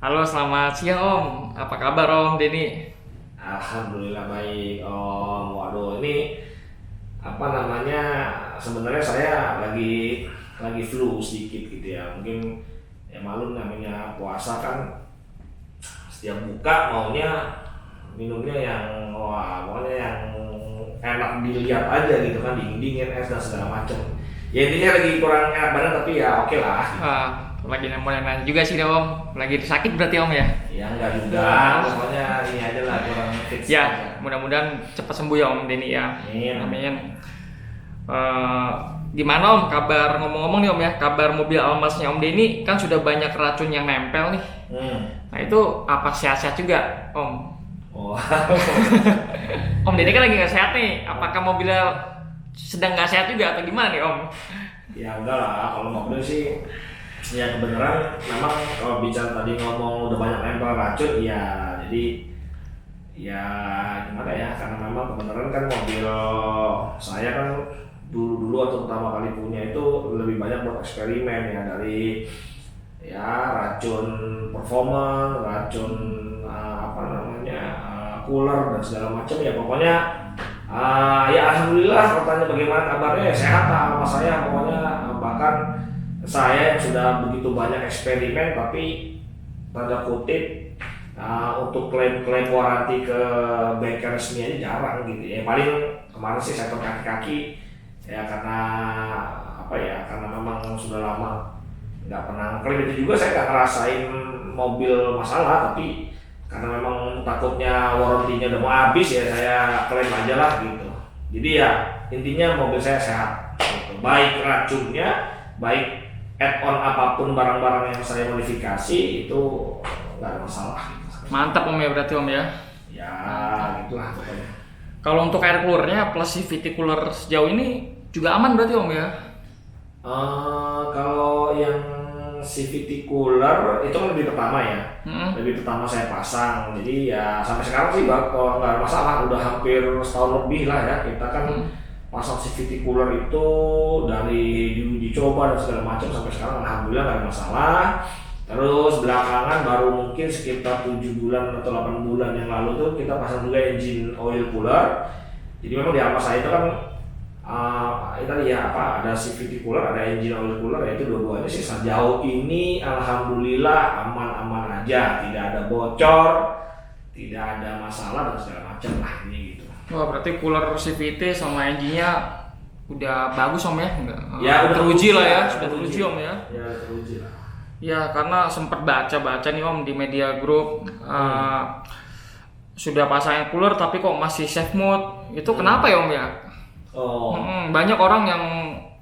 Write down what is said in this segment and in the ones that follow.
Halo, selamat siang Om. Apa kabar Om Denny? Alhamdulillah baik Om. Waduh, ini apa namanya? Sebenarnya saya lagi flu sedikit gitu ya. Mungkin ya malum namanya puasa kan, setiap buka maunya minumnya yang pokoknya yang enak dilihat aja gitu kan, dingin es dan segala macem. Ya intinya lagi kurang enak badan tapi ya oke lah. Ah, lagi nanya juga sih Om. Lagi sakit berarti Om ya? Ya enggak juga, pokoknya ini aja lah kurang fit Ya, aja. mudah-mudahan cepat sembuh ya Om Denny ya. Amin. Amin. Gimana Om kabar, ngomong-ngomong nih Om ya, kabar mobil Almasnya Om Denny kan sudah banyak racun yang nempel nih. Nah itu apa sehat-sehat juga Om? Oh. Om Denny kan lagi nggak sehat nih. Apakah mobilnya sedang nggak sehat juga atau gimana nih Om? Ya enggak lah, kalau mobil sih ya kebenaran memang kalau bicara tadi ngomong udah banyak nempel racun ya, jadi ya gimana ya, karena memang kebenaran kan mobil saya kan dulu atau pertama kali punya itu lebih banyak buat eksperimen ya, dari ya racun performance, racun apa namanya cooler dan segala macam ya, pokoknya ya alhamdulillah. Kalau tanya bagaimana kabarnya ya sehat lah sama saya, pokoknya bahkan saya yang sudah begitu banyak eksperimen tapi tanda kutip untuk klaim waranti ke bengkel resmi aja jarang gitu ya. Paling kemarin sih sektor kaki-kaki ya, karena apa ya, karena memang sudah lama nggak pernah klaim. Itu juga saya nggak ngerasain mobil masalah, tapi karena memang takutnya warantinya udah mau habis ya saya klaim aja lah gitu. Jadi ya intinya mobil saya sehat gitu. Baik racunnya, baik add-on apapun barang-barang yang saya modifikasi itu nggak ada masalah gitu. Mantap Om ya berarti Om ya. Ya gitulah pokoknya. Kalau untuk air coolernya plus CVT cooler sejauh ini juga aman berarti Om ya? Kalau yang CVT cooler itu kan lebih pertama ya, lebih pertama saya pasang. Jadi ya sampai sekarang sih kalau nggak ada masalah, udah hampir setahun lebih lah ya kita kan pasang CVT cooler itu, dari dicoba dan segala macam sampai sekarang alhamdulillah nggak ada masalah. Terus belakangan baru mungkin sekitar 7 bulan atau 8 bulan yang lalu tuh kita pasang juga engine oil cooler. Jadi memang di Almas saya itu kan itu tadi ya apa, ada CVT cooler, ada engine oil cooler, ya itu dua-duanya sih sejauh ini alhamdulillah aman-aman aja, tidak ada bocor, tidak ada masalah dan segala macam lah ini gitu. Wah berarti cooler CVT sama engine-nya udah bagus Om ya? Ya udah teruji lah ya, sudah sudah teruji Om ya? Ya teruji lah. Ya karena sempat baca-baca nih Om di media group sudah pasang cooler tapi kok masih safe mode. Itu kenapa ya Om ya? Oh. Banyak orang yang,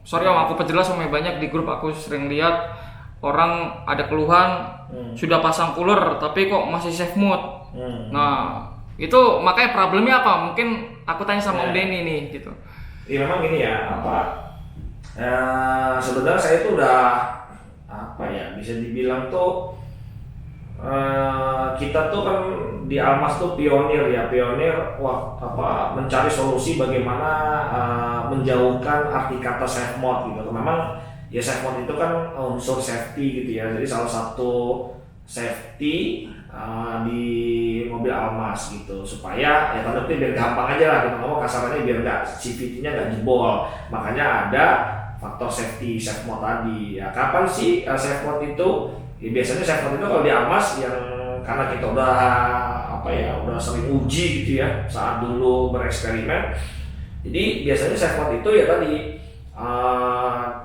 sorry Om aku perjelas Om ya, banyak di grup aku sering lihat orang ada keluhan sudah pasang cooler tapi kok masih safe mode. Nah itu makanya problemnya apa? Mungkin aku tanya sama Om Denny nih gitu. Iya memang gini ya, apa sebenarnya saya itu udah apa ya, bisa dibilang tuh kita tuh kan di Almas tuh pionir mencari solusi bagaimana menjauhkan arti kata safe mode gitu. Memang ya safe mode itu kan unsur safety gitu ya, jadi salah satu safety di mobil Almas gitu, supaya ya tanda kutip biar gampang aja lah kita ngomong kasarannya, biar nggak CVT-nya nggak jebol. Makanya ada faktor safety safe mode tadi ya. Kapan sih safe mode itu? Ya, biasanya safe mode itu kalau di Almas yang karena kita udah apa ya, udah sering uji gitu ya saat dulu bereksperimen. Jadi biasanya safe mode itu ya tadi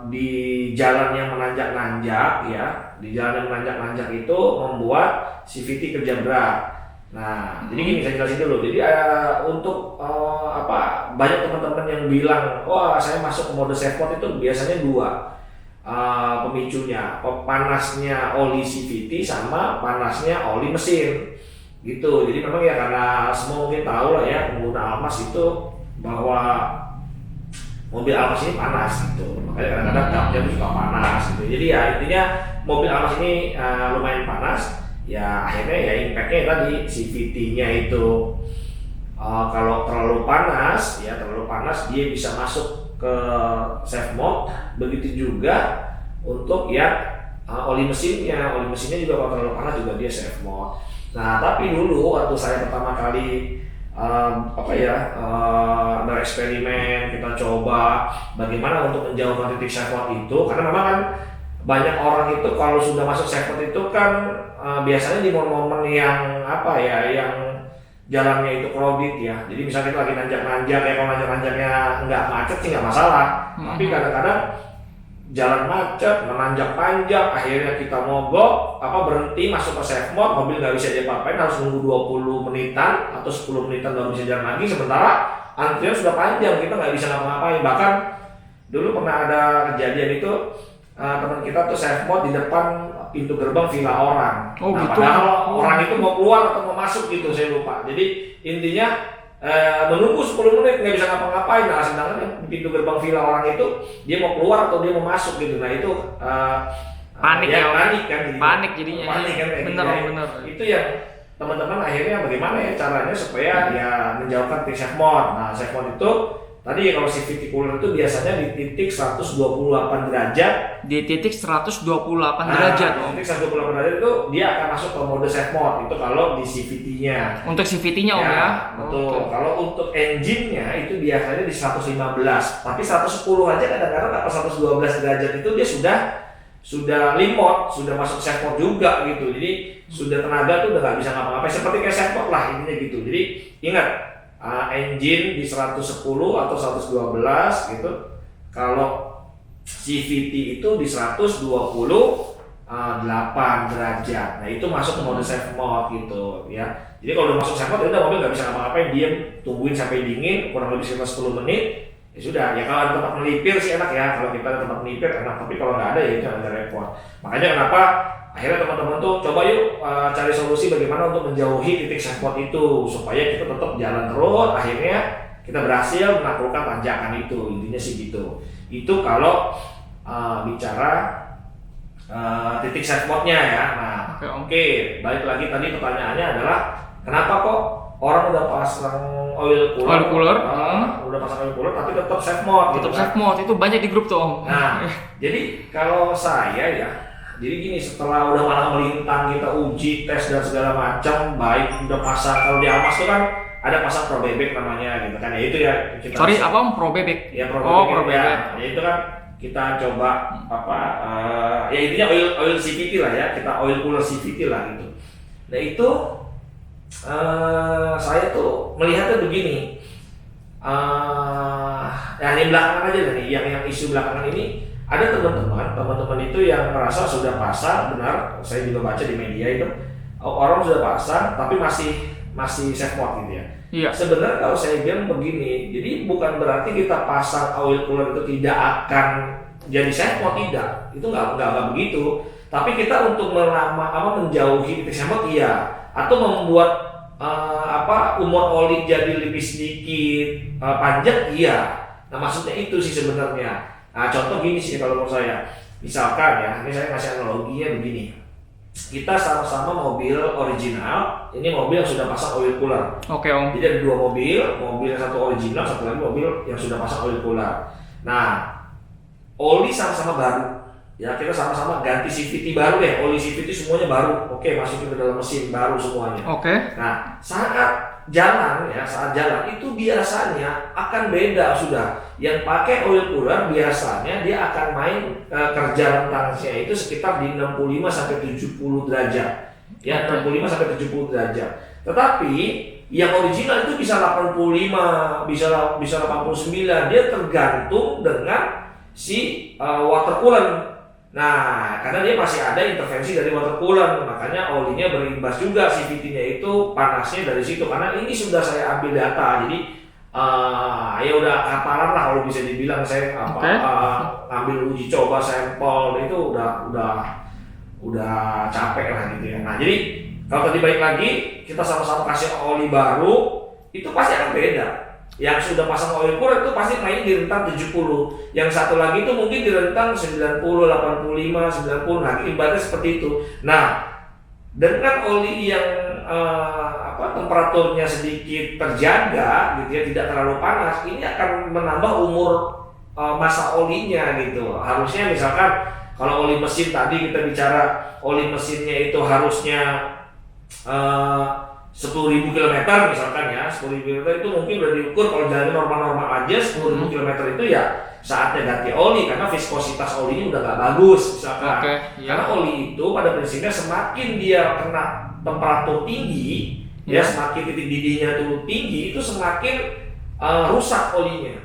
di jalan yang menanjak-nanjak ya, di jalan yang menanjak-nanjak itu membuat CVT kerja berat. Nah, jadi gini saya jelasin dulu. Jadi untuk banyak teman-teman yang bilang, wah saya masuk ke mode safe mode itu biasanya dua pemicunya, panasnya oli CVT sama panasnya oli mesin gitu. Jadi memang ya karena semua mungkin tahu lah ya, pengguna Almas itu bahwa mobil Almas ini panas gitu, makanya kadang-kadang dapnya itu suka panas gitu. Jadi ya intinya mobil Almas ini lumayan panas. Ya akhirnya ya impactnya tadi CVT-nya itu kalau terlalu panas dia bisa masuk ke safe mode. Begitu juga untuk yang oli mesinnya juga kalau terlalu panas juga dia safe mode. Nah tapi dulu waktu saya pertama kali bereksperimen, kita coba bagaimana untuk menjauhkan titik safe mode itu, karena memang kan banyak orang itu kalau sudah masuk safe mode itu kan biasanya di momen-momen yang yang jalannya itu crowded ya. Jadi misalnya kita lagi nanjak-nanjak ya, kalau nanjak-nanjaknya nggak macet sih nggak masalah. Tapi kadang-kadang jalan macet, menanjak panjang, akhirnya kita mogok, berhenti masuk ke safe mode, mobil nggak bisa diapa-apain, harus nunggu 20 menitan atau 10 menitan baru bisa jalan lagi. Sementara antrian sudah panjang, kita nggak bisa ngapa-ngapain. Bahkan dulu pernah ada kejadian itu, teman kita tuh safe mode di depan pintu gerbang villa orang. Padahal orang itu mau keluar atau mau masuk gitu, saya lupa. Jadi intinya menunggu 10 menit nggak bisa ngapa-ngapain. Nah sedangkan di pintu gerbang villa orang itu dia mau keluar atau dia mau masuk gitu. Nah itu panik kan. Panik jadinya. Panik kan. Bener. Itu yang teman-teman akhirnya bagaimana ya caranya supaya ya menjauhkan titik safe mode. Nah safe mode itu tadi kalau CVT cooler itu biasanya di titik 128 derajat. Di titik 128 derajat. Di titik 128 derajat itu dia akan masuk ke mode safe mode. Itu kalau di CVT-nya. Untuk CVT-nya Om ya? Betul. Okay. Kalau untuk engine-nya itu biasanya di 115. Tapi 110 aja kadang-kadang atau 112 derajat itu dia sudah limot, sudah masuk safe mode juga gitu. Jadi sudah tenaga tuh udah nggak bisa ngapa-ngapain. Seperti kayak safe mode lah intinya gitu. Jadi ingat, engine di 110 atau 112 gitu. Kalau CVT itu di 128 derajat. Nah itu masuk ke mode safe mode gitu ya. Jadi kalau udah masuk safe mode udah mobil nggak bisa ngapa-ngapain, diam, tungguin sampai dingin kurang lebih sekitar 10 menit. Ya sudah, ya kalau ada tempat melipir sih enak ya. Kalau kita ada tempat melipir enak, tapi kalau nggak ada ya itu agak repot. Makanya kenapa akhirnya teman-teman tuh coba yuk cari solusi bagaimana untuk menjauhi titik safe mode itu supaya kita tetap jalan terus, akhirnya kita berhasil menaklukkan tanjakan itu. Intinya sih gitu. Itu kalau bicara titik safe mode-nya ya. Nah, oke, balik lagi tadi pertanyaannya adalah kenapa kok orang udah pasang oil cooler, udah pasang oil cooler tapi tetap safe mode. Tetap safe mode itu banyak di grup tuh Om. Nah, jadi kalau saya ya, jadi gini, setelah udah malang melintang kita uji tes dan segala macam, baik udah pasang, kalau di Almas tuh kan ada pasang Pro Bebek namanya gitu kan ya, itu ya kita apa Om? Pro Bebek? Ya Pro Bebek ya itu kan kita coba ya intinya oil CVT lah ya, kita oil cooler CVT lah gitu. Nah itu saya tuh melihatnya begini, yang belakangan aja nih, yang isu belakangan ini. Ada teman-teman itu yang merasa sudah pasang, benar, saya juga baca di media itu orang sudah pasang tapi masih safe mode gitu ya. Iya. Sebenarnya kalau saya bilang begini, jadi bukan berarti kita pasang oil cooler itu tidak akan jadi safe mode, tidak. Itu nggak begitu. Tapi kita untuk menjauhi titik safe mode iya, atau membuat umur oli jadi lebih sedikit panjang iya. Nah maksudnya itu sih sebenarnya. Nah contoh gini sih kalau menurut saya, misalkan ya, ini saya kasih analoginya begini, kita sama-sama mobil original, ini mobil yang sudah pasang oil cooler. Oke Om. Jadi ada dua mobil yang satu original, satu lagi mobil yang sudah pasang oil cooler. Nah, oli sama-sama baru, ya kita sama-sama ganti CVT baru deh, oli CVT semuanya baru, oke masukin ke dalam mesin baru semuanya. Oke. Nah saat jalan itu biasanya akan beda sudah. Yang pakai oil cooler biasanya dia akan main kerja rentangnya itu sekitar di 65 sampai 70 derajat. Ya 65 sampai 70 derajat. Tetapi yang original itu bisa 85, bisa 89. Dia tergantung dengan si water coolant. Nah, karena dia masih ada intervensi dari water coolant, makanya olinya berimbas juga, CVT-nya itu panasnya dari situ. Karena ini sudah saya ambil data, jadi ya udah kapalan lah kalau bisa dibilang saya ambil uji coba sampel itu udah capek lah gitu ya. Nah, jadi kalau tadi balik lagi kita sama-sama kasih oli baru, itu pasti akan beda. Yang sudah pasang oil cooler itu pasti main di rentang 70. Yang satu lagi itu mungkin di rentang 90, 85, 90. Nah, ibaratnya seperti itu. Nah, dengan oli yang temperaturnya sedikit terjaga gitu ya, tidak terlalu panas, ini akan menambah umur masa olinya gitu. Harusnya misalkan Kalau oli mesin tadi kita bicara oli mesinnya itu harusnya 10.000 kilometer misalkan ya, 10.000 kilometer itu mungkin udah diukur kalau jalan normal-normal aja 10.000 kilometer itu ya saatnya ganti oli karena viskositas olinya udah gak bagus misalkan. Karena oli itu pada prinsipnya semakin dia kena temperatur tinggi, ya semakin titik didihnya tuh tinggi itu semakin rusak olinya,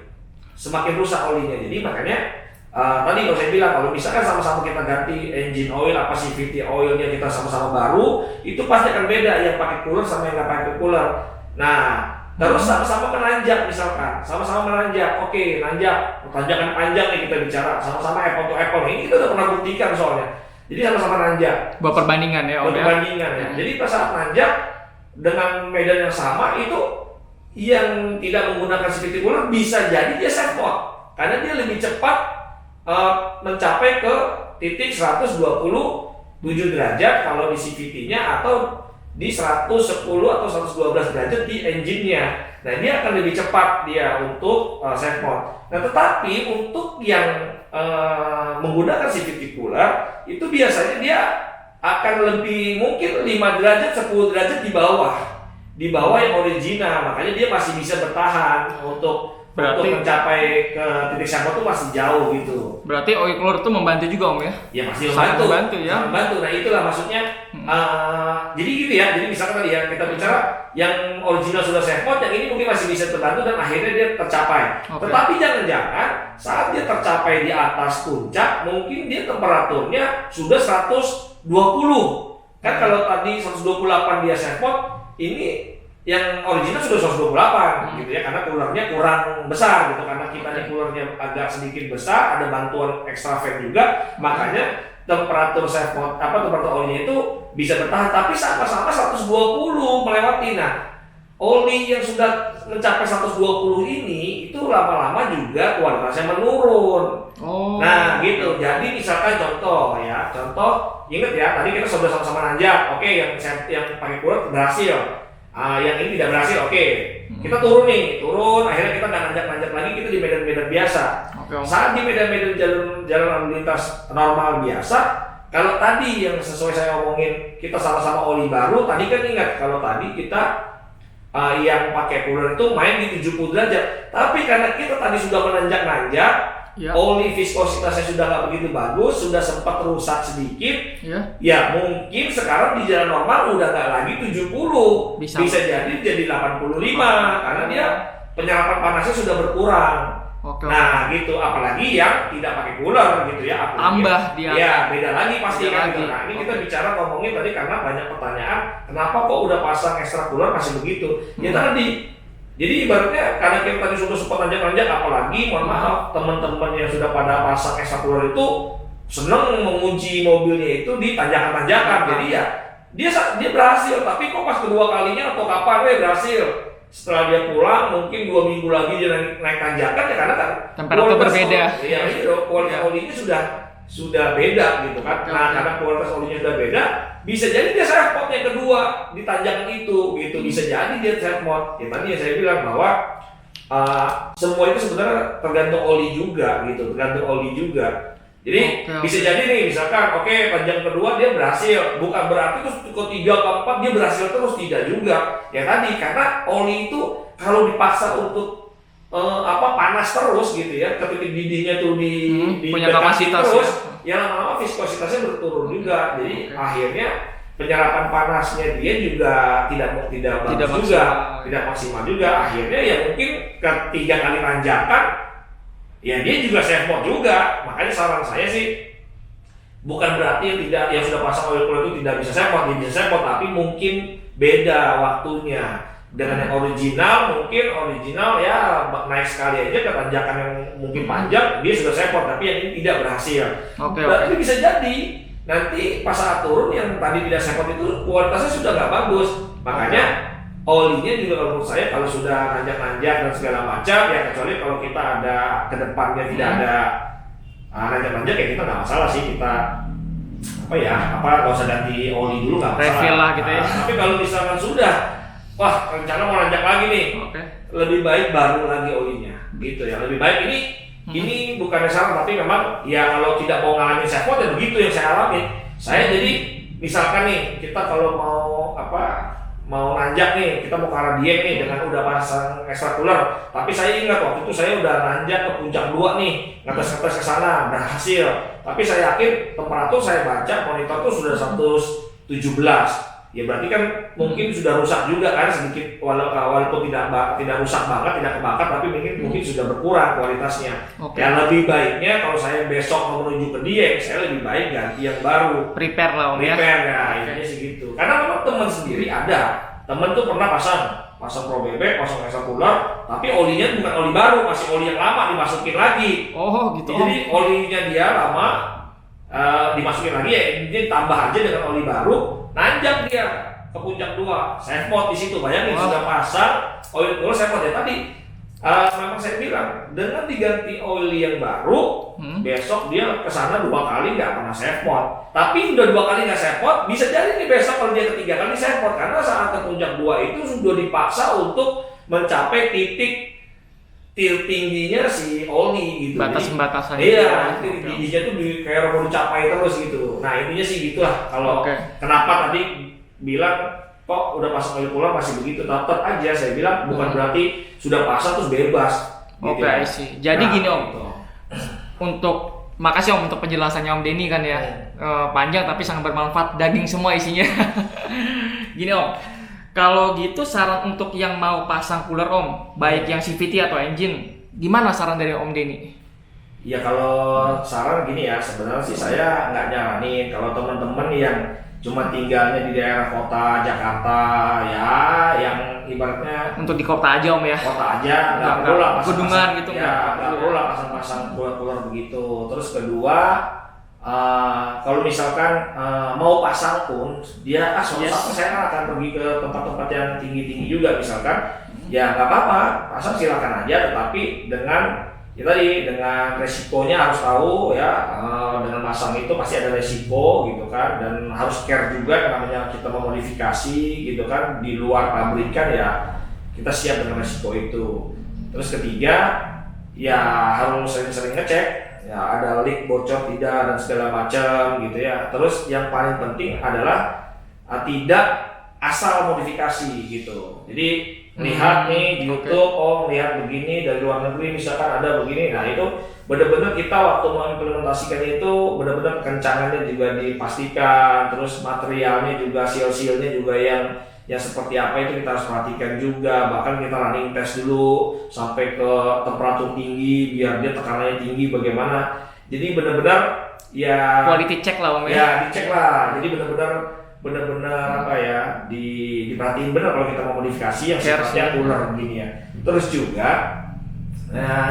Jadi makanya tadi kalau saya bilang kalau misalkan sama-sama kita ganti engine oil apa CVT oilnya kita sama-sama baru, itu pasti akan beda yang pakai cooler sama yang nggak pakai cooler. Nah, terus sama-sama menanjak misalkan, oke nanjak, tanjakan panjang nih kita bicara, sama-sama apple to apple. Ini kita udah pernah buktikan soalnya. Jadi sama-sama nanjak. Buat perbandingan ya, Om. Ya. Jadi pas saat nanjak dengan medan yang sama itu yang tidak menggunakan CVT cooler bisa jadi dia safe mode karena dia lebih cepat mencapai ke titik 127 derajat kalau di CVT-nya atau di 110 atau 112 derajat di engine-nya. Nah, dia akan lebih cepat dia untuk safe mode. Nah, tetapi untuk yang menggunakan CVT cooler itu biasanya dia akan lebih mungkin 5 derajat, 10 derajat di bawah yang original. Makanya dia masih bisa bertahan untuk mencapai ke titik safe mode itu masih jauh gitu. Berarti oil cooler itu membantu juga, Om ya? Ya pasti membantu ya. Membantu. Nah, itulah maksudnya. Jadi gitu ya. Jadi misalkan tadi ya kita bicara yang original sudah safe mode, yang ini mungkin masih bisa terbantu dan akhirnya dia tercapai. Tetapi jangan-jangan saat dia tercapai di atas puncak, mungkin dia temperaturnya sudah 120. Kan kalau tadi 128 dia safe mode, ini yang original sudah 128 gitu ya, karena coolernya kurang besar gitu, karena kita coolernya agak sedikit besar, ada bantuan extra fan juga, makanya temperatur safe mode temperatur olinya itu bisa bertahan, tapi sama-sama 120 melewati. Nah, oli yang sudah mencapai 120 ini itu lama-lama juga kualitasnya menurun. Nah gitu, jadi misalkan contoh, ingat ya tadi kita sudah sama-sama nanjak, oke, yang pakai cooler berhasil. Yang ini tidak berhasil, oke. Kita turun, akhirnya kita nggak nanjak lagi, kita di medan-medan biasa. Saat di medan-medan jalan lalu lintas normal biasa, kalau tadi yang sesuai saya omongin, kita sama-sama oli baru, tadi kan ingat kalau tadi kita yang pakai cooler itu main di 70 derajat. Tapi karena kita tadi sudah menanjak, oli viskositasnya sudah nggak begitu bagus, sudah sempat rusak sedikit. Ya mungkin sekarang di jalan normal udah nggak lagi 70, bisa jadi 85 karena dia penyerapan panasnya sudah berkurang. Nah gitu, apalagi yang tidak pakai cooler gitu ya, tambah dia. Ya beda lagi pasti kan. Nah ini kita bicara ngomongin tadi karena banyak pertanyaan, kenapa kok udah pasang extra cooler masih begitu? Ya tadi. Jadi ibaratnya karena kita tadi sudah sempat nanjak, apalagi mohon maaf teman-teman yang sudah pada pasang extra cooler itu seneng mengunci mobilnya itu di tanjakan-tanjakan. Jadi ya dia berhasil, tapi kok pas kedua kalinya atau kapan berhasil? Setelah dia pulang mungkin 2 minggu lagi dia naik tanjakan ya karena kan temperatur berbeda. Iya, kualitas olinya sudah beda gitu kan. Nah, karena kualitas olinya sudah beda, bisa jadi dia safe mode yang kedua di tanjakan itu gitu. Bisa jadi dia safe mode. Ya tadi yang saya bilang bahwa semua itu sebenarnya tergantung oli juga gitu, Jadi bisa jadi nih misalkan tanjak kedua dia berhasil, bukan berarti terus ke 3 ke 4 dia berhasil terus, tidak juga. Ya tadi karena oli itu kalau dipaksa untuk panas terus gitu ya, ke titik didihnya tuh di punya kapasitas terus, ya lama-lama viskositasnya berturun juga. Jadi akhirnya penyerapan panasnya dia juga tidak maksimal juga. Akhirnya ya mungkin ketiga kali tanjakan ya dia juga safe mode juga. Makanya saran saya sih bukan berarti yang sudah pasang oil cooler itu tidak bisa safe mode, dia bisa safe mode, tapi mungkin beda waktunya. Dengan yang original ya naik sekali aja ke tanjakan yang mungkin panjang dia sudah safe mode, tapi yang ini tidak berhasil. Berarti bisa jadi nanti pas saat turun yang tadi tidak safe mode itu kualitasnya sudah nggak bagus. Makanya olinya juga kalau menurut saya kalau sudah nanjak dan segala macam ya, kecuali kalau kita ada kedepannya tidak ada nanjak ya kita nggak masalah sih, kita nggak usah ganti oli dulu, nggak masalah. Refill lah gitu ya. Tapi kalau misalkan sudah rencana mau nanjak lagi nih, lebih baik baru lagi olinya gitu ya. Lebih baik ini Ini bukan saran, tapi memang ya kalau tidak mau ngalamin safe mode ya begitu yang saya alami. Saya jadi misalkan nih kita kalau mau nanjak nih, kita mau ke arah dieng nih dengan udah pasang extra cooler, tapi saya ingat waktu itu saya udah nanjak ke puncak 2 nih, ngetes ke sana berhasil. Tapi saya yakin temperatur saya baca monitor tuh sudah 117. Ya berarti kan mungkin sudah rusak juga kan sedikit, walaupun tidak rusak banget, tidak kebakar, tapi mungkin sudah berkurang kualitasnya. Ya lebih baiknya kalau saya besok mau menuju ke Dieng, saya lebih baik ganti yang baru. Prepare lah Om ya. Prepare ya, intinya sih gitu. Karena memang teman sendiri ada, teman tuh pernah pasang Pro BB, pasang extra cooler, tapi olinya bukan oli baru, masih oli yang lama dimasukin lagi. Oh gitu. Jadi olinya dia lama dimasukin lagi ya, ini tambah aja dengan oli baru. Nanjak dia ke puncak 2, safe mode di situ. Bayangin sudah pasang oil cooler safe mode ya. Tadi memang saya bilang dengan diganti oil yang baru, besok dia kesana 2 kali nggak pernah safe mode. Tapi udah 2 kali nggak safe mode, bisa jadi nih besok kalau dia ketiga kali safe mode, karena saat ke puncak 2 itu sudah dipaksa untuk mencapai titik tingginya si oli gitu. Batas-batasan. Iya, tingginya tuh kayak mau dicapai terus gitu. Nah intinya sih gitulah. Kalau kenapa tadi bilang kok udah pasang oil cooler masih begitu, tetap aja saya bilang bukan berarti sudah pasang terus bebas. Oke, sih. Jadi gini Om, gitu. Makasih Om untuk penjelasannya Om Denny kan ya. Panjang tapi sangat bermanfaat, daging semua isinya. Gini Om. Kalau gitu saran untuk yang mau pasang cooler Om, baik yang CVT atau engine, gimana saran dari Om Denny? Ya kalau saran gini ya, sebenarnya sih saya nggak nyaranin kalau teman-teman yang cuma tinggalnya di daerah kota Jakarta ya, yang ibaratnya untuk di kota aja Om ya. Kota aja, nggak perlu lah gedungan gitu ya, nggak perlu lah pasang cooler begitu. Terus kedua, kalau misalkan mau pasang pun dia suatu saat saya akan pergi ke tempat-tempat yang tinggi-tinggi juga misalkan, ya nggak apa-apa pasang silakan aja, tetapi dengan resikonya harus tahu ya, dengan pasang itu pasti ada resiko gitu kan, dan harus care juga namanya kita memodifikasi gitu kan di luar pabrikan ya, kita siap dengan resiko itu. Terus ketiga ya harus sering-sering ngecek ya ada leak, bocor tidak dan segala macam gitu ya. Terus yang paling penting adalah tidak asal modifikasi gitu. Jadi lihat nih di YouTube, lihat begini dari luar negeri misalkan ada begini. Nah itu benar-benar kita waktu mengimplementasikannya itu benar-benar kencangannya juga dipastikan, terus materialnya juga, seal-sealnya juga yang seperti apa itu kita harus perhatikan juga. Bahkan kita running test dulu sampai ke temperatur tinggi biar dia tekanannya tinggi bagaimana. Jadi benar-benar ya quality check lah Om ya, dicek lah. Jadi benar-benar apa ya, diperhatiin benar kalau kita mau modifikasi yang sifatnya cooler begini ya. Terus juga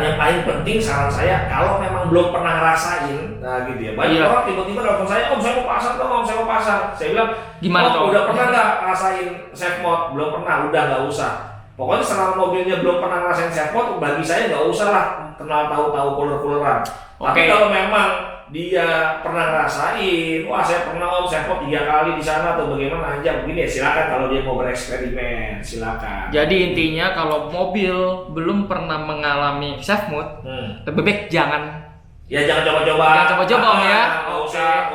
yang paling penting saran saya, kalau memang belum pernah ngerasain, nah gitu ya, banyak orang tiba-tiba telepon saya, saya mau pasang dong, saya mau pasang. Saya bilang, gimana udah pernah nggak ngerasain safe mode? Belum pernah, udah nggak usah. Pokoknya selama mobilnya belum pernah ngerasain safe mode, bagi saya nggak usah lah kenal tahu cooler-cooleran. Tapi kalau memang dia pernah ngerasain, wah saya pernah safe mode 3 kali di sana atau bagaimana aja begini ya, silakan kalau dia mau bereksperimen, silakan. Jadi intinya kalau mobil belum pernah mengalami safe mode, lebih baik jangan coba-coba Om ya. Nggak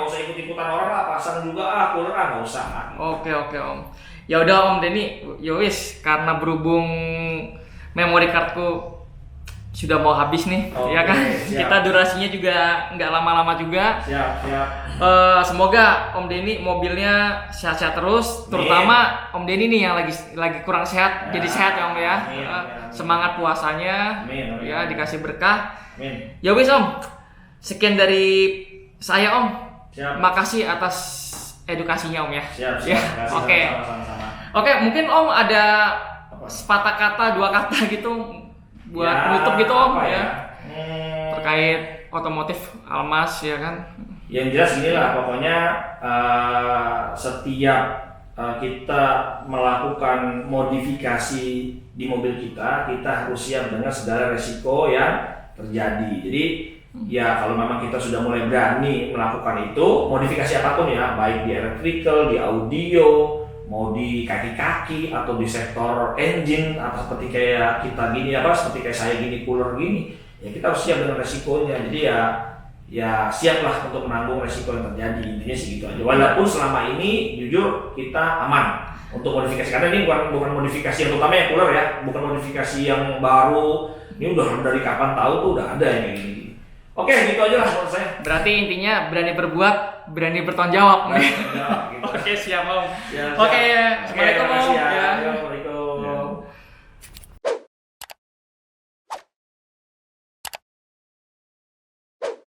usah ikut-ikutan orang lah, pasang juga cooleran nggak usah. Oke Om. Ya udah Om Denny, yowis karena berhubung memory cardku sudah mau habis nih, ya kan? Siap. Kita durasinya juga nggak lama-lama juga. Siap. Semoga Om Denny mobilnya sehat-sehat terus, terutama Om Denny nih yang lagi kurang sehat, jadi sehat ya Om ya. Semangat puasanya, ya dikasih berkah. Ya wis Om, sekian dari saya Om. Siap. Makasih atas edukasinya Om ya. Siap. Oke, mungkin Om ada sepatah kata, 2 kata gitu buat nutup gitu Om ya. Terkait otomotif Almas ya kan. Yang jelas gini lah, pokoknya setiap kita melakukan modifikasi di mobil kita harus siap dengan segala resiko yang terjadi. Jadi ya kalau memang kita sudah mulai berani melakukan itu, modifikasi apapun ya, baik di electrical, di audio, mau di kaki-kaki atau di sektor engine, atau seperti kayak kita gini seperti kayak saya gini, cooler gini, ya kita harus siap dengan resikonya. Jadi ya siaplah untuk menanggung resiko yang terjadi, intinya sih gitu aja. Walaupun selama ini jujur kita aman untuk modifikasi, karena ini bukan modifikasi yang terutama yang cooler ya, bukan modifikasi yang baru. Ini udah dari kapan tahu tuh udah ada yang kayak gini. Oke, gitu aja lah menurut saya. Berarti intinya berani berbuat, berani bertanggung jawab. Gitu. Oke, siap Om. Siap. Oke, Oke,